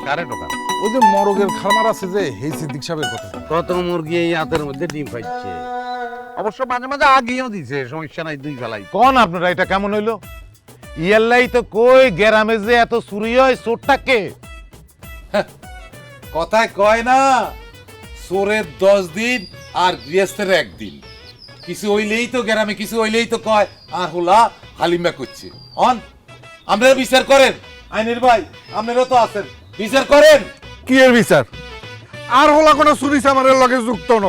কারে ঢোকান? ওই যে মরগের খামার আছে যে এই সিদ্দিক সাহেবের কথা। কত মুরগি এই হাতের মধ্যে ডিম পাচ্ছে, অবশ্য মাঝে মাঝে আগেও দিছে, সমস্যা নাই, দুই বেলাই। কোন আপনারা এটা কেমন হইলো? ইয়াল্লাই তো কই গ্রামে যে এত চুরি হয়, চোরটা কে? কথায় কয় না, চোরের 10 দিন আর গৃহস্থের 1 দিন। কিছু হইলেই তো গ্রামে, কিছু হইলেই তো কয় আর হোলা হালিমা করছে। অন আপনারা বিচার করেন, আইনের ভাই আপনারা তো আছেন, বিচার করেন। কি এর বিচার? আর হলা কোনো চুরি চামারের লগে যুক্ত ন।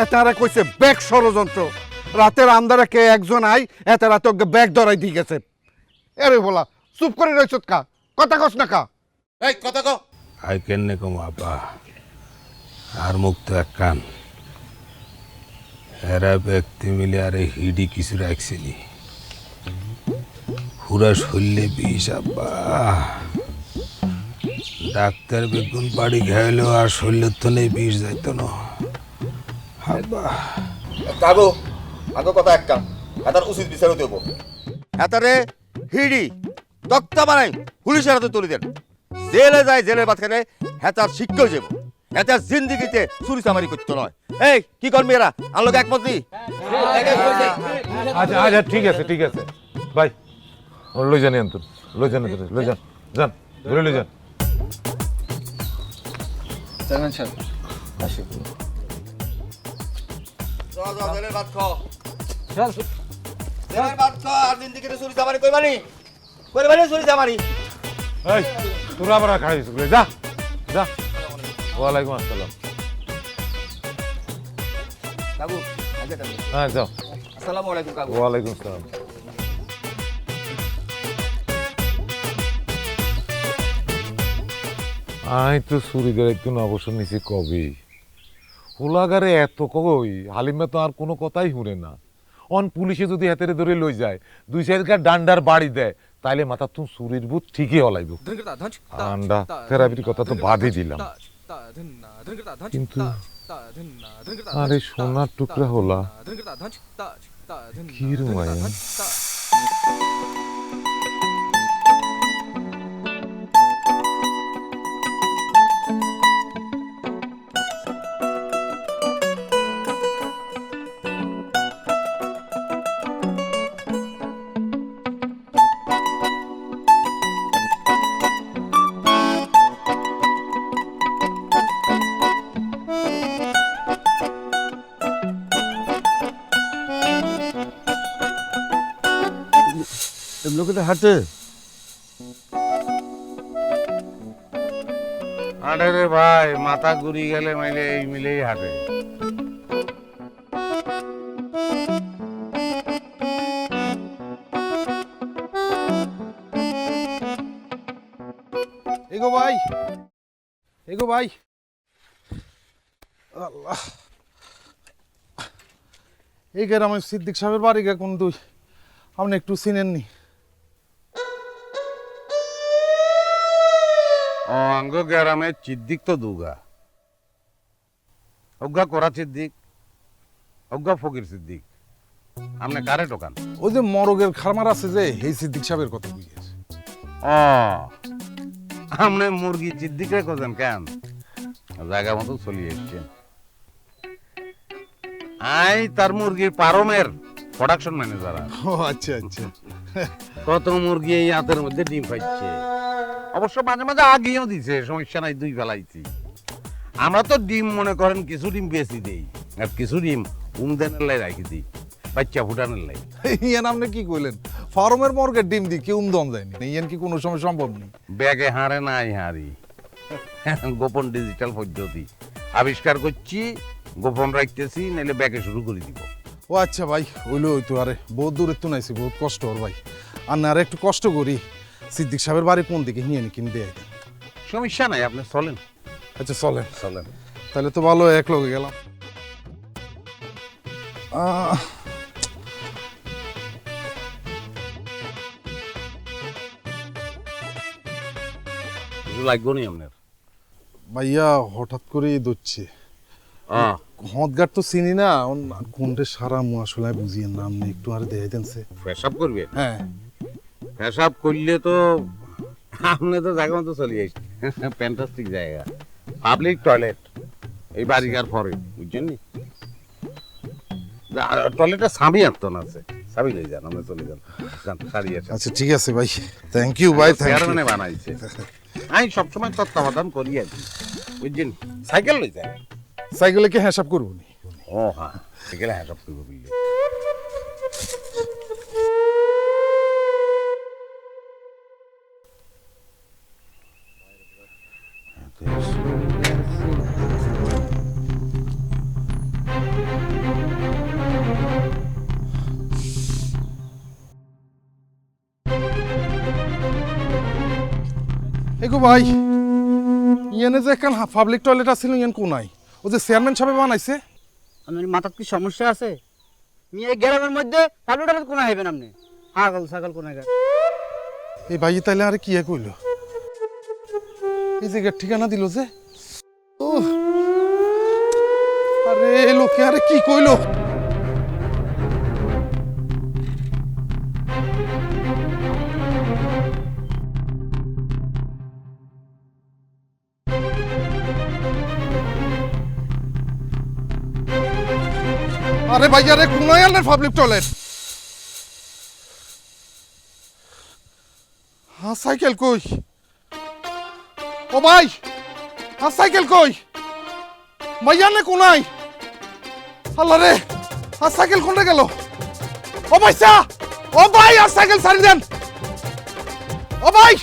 এতারা কইছে ব্যাগ ষড়যন্ত্র। রাতের আন্দারে কে একজন আই এত রাতে ওকে ব্যাগ ধরাই দিয়ে গেছে। এরে বলা চুপ করে রইছ কা, কথা কস না কা। এই কথা কও। আই কেন কম আপা, আর মুক্ত এক কান এরা ব্যক্তি মিলে আরে হিডি কিছু রাখছিনি, পুরা শরীরে বিষ আব্বা। ডাক্তার বেগুন বাড়ি খাইলো আর শরীরের তো নেই, বিষ যাইতো না আব্বা। কাগো আগো কথা একটা এটার উচিত বিচার দেব। এটারে হিড়ি তক্তা বানাই পুলিশের হাতে তুলে দেন, জেলে যায়, জেলের বাচ্চানে হেতার শিক্ষা যাব। হেতার জিন্দিগিতে চুরি চামারি করতে নয়। এই কি করবি এরা আলোক একমত নি? আচ্ছা আচ্ছা ঠিক আছে ঠিক আছে ভাই, লই জানি আন্তর, লই জানি লই যান, যান ধরে লই যান। চেয়ারম্যান সাহেব আসি। জেলের ভাত খাও, জেলের ভাত খাও। আর জিন্দিগিতে চুরি চামারি করবানি, করবানি চুরি চামারি। এই তোরা আবার খাইছিস যা যা। ওয়ালাইকুম আসসালাম। কাকু আগে কাকু হ্যাঁ যাও। আসসালামু আলাইকুম কাকু। ওয়ালাইকুম আসসালাম। আই তো চুরি গাড়িতে না অবশ্য নিছি কবে, হোলাগারে এত কই হালিমা তো আর কোনো কথাই শুনে না। অন পুলিশে যদি হাতেরে ধরে লই যায়, 2 সাইডকার ডান্ডার বাড়ি দেয়, তাইলে মাথা তুমি চুরির ভূত ঠিকই হলাইব। আন্ডা থেরাপির কথা তো বাদই দিলাম, কিন্তু আরে সোনার টুকরা হলা কি রুমায়। লোকেদের হাতে হাঁটে রে ভাই, মাথা ঘুরি গেলে মাইলে এই মিলেই হাঁটে। এগো ভাই, এগো ভাই। আল্লাহ, এই গ্রামে সিদ্দিক সাহেবের বাড়ি গে কোন দুই আপনি একটু চিনেননি? অঙ্গ গ্রামে চিদ্দিক তো দুগা, অজ্ঞা করা চিদ্দিক, অজ্ঞা ফকির সিদ্দিক। আপনি কারে ঢোকান? ওই যে মরগের খামার আছে যে এই সিদ্দিক সাহেবের কথা বুঝিয়েছে। ও আপনি মুরগি চিদ্দিকে খোঁজেন কেন? জায়গা মতো চলিয়ে এসছেন। আই তার মুরগির পারমের প্রোডাকশন ম্যানেজার। ও আচ্ছা আচ্ছা। কত মুরগি এই হাতের মধ্যে ডিম পাচ্ছে, অবশ্য মাঝে মাঝে আগেও দিছে, সমস্যা নাই, দুই বেলাইছি। আমরা তো ডিম মনে করেন কিছু ডিম বেশি দেই আর কিছু ডিম উমদানের লাই রাখি দিই, বাচ্চা ফুটানোর লাই। ইয়ান আপনি কি কইলেন? ফার্মের মর্গের ডিম দি কেউ দম যায়নি, ইয়ান কি কোনো সময় সম্ভব নেই? ব্যাগে হারে নাই হারি, গোপন ডিজিটাল পদ্ধতি আবিষ্কার করছি, গোপন রাখতেছি, নাহলে ব্যাগে শুরু করে দিব। ও আচ্ছা ভাই, হইলো হইতো। আরে বহুত দূরে তো নাইছি, বহুত কষ্ট ওর ভাই। আর না আরে একটু কষ্ট করি। সিদ্দিক সাহেবের বাড়ি কোন দিকে হিয়ানি কিনে দেয়? সমস্যা নাই, আপনি চলেন। আচ্ছা চলেন চলেন। তাহলে তো ভালো, এক লগে গেলাম। কিছু লাগবো নি আপনার? ভাইয়া হঠাৎ করেই দচ্ছে হদগার তো চিনি না, কোনটা সারা আসলে বুঝিয়ে নাম নেই, একটু আর দেখাই দেনছে। পেশাব করবে? হ্যাঁ পেশাব করলে তো আপনি তো জায়গা মতো চলে আসছেন। ফ্যান্টাস্টিক জায়গা, পাবলিক টয়লেট এই বাড়িঘর পরে, বুঝছেন নি? টয়লেটের সাবি আন্তন আছে, সাবি লই যান, আমরা চলে যান, যান সারিয়ে আসেন। আচ্ছা ঠিক আছে ভাই, থ্যাংক ইউ ভাই, থ্যাংক ইউ। চেয়ারম্যানে বানাইছে, আমি সবসময় তত্ত্বাবধান করি আর কি, বুঝছেন? সাইকেল লই যান। সাইকেলে কি হিসাব করবো নি? ও হ্যাঁ, সাইকেলে হ্যাঁ সব করবো বুঝলি। এগো ভাই, ইয়ানে যে একখান পাবলিক টয়লেট আছিল ইয়ান কোনাই, ও যে চেয়ারম্যান সাহেব বানাইছে। আপনার মাথার কি সমস্যা আছে? এই গ্রামের মধ্যে পালুটার কোনা হইবেন আপনি, হাগল ছাগল কোনা গা। এই ভাই তাইলে আরে কি কইল? এই জায়গার ঠিকানা দিল যে। উহ, আরে লোকে আরে কি কইলো? আরে ভাই আরে কোনায় আনলেন পাবলিক টয়লেট? হ্যাঁ সাইকেল কই? ও ভাই, হ্যাঁ সাইকেল কই? ভাইয়া নে কোনায়? আল্লাহ রে, আর সাইকেল কোনটা গেল? ও ভাইসা, ও ভাই আর সাইকেল ছাড়ি দেন। ও ভাই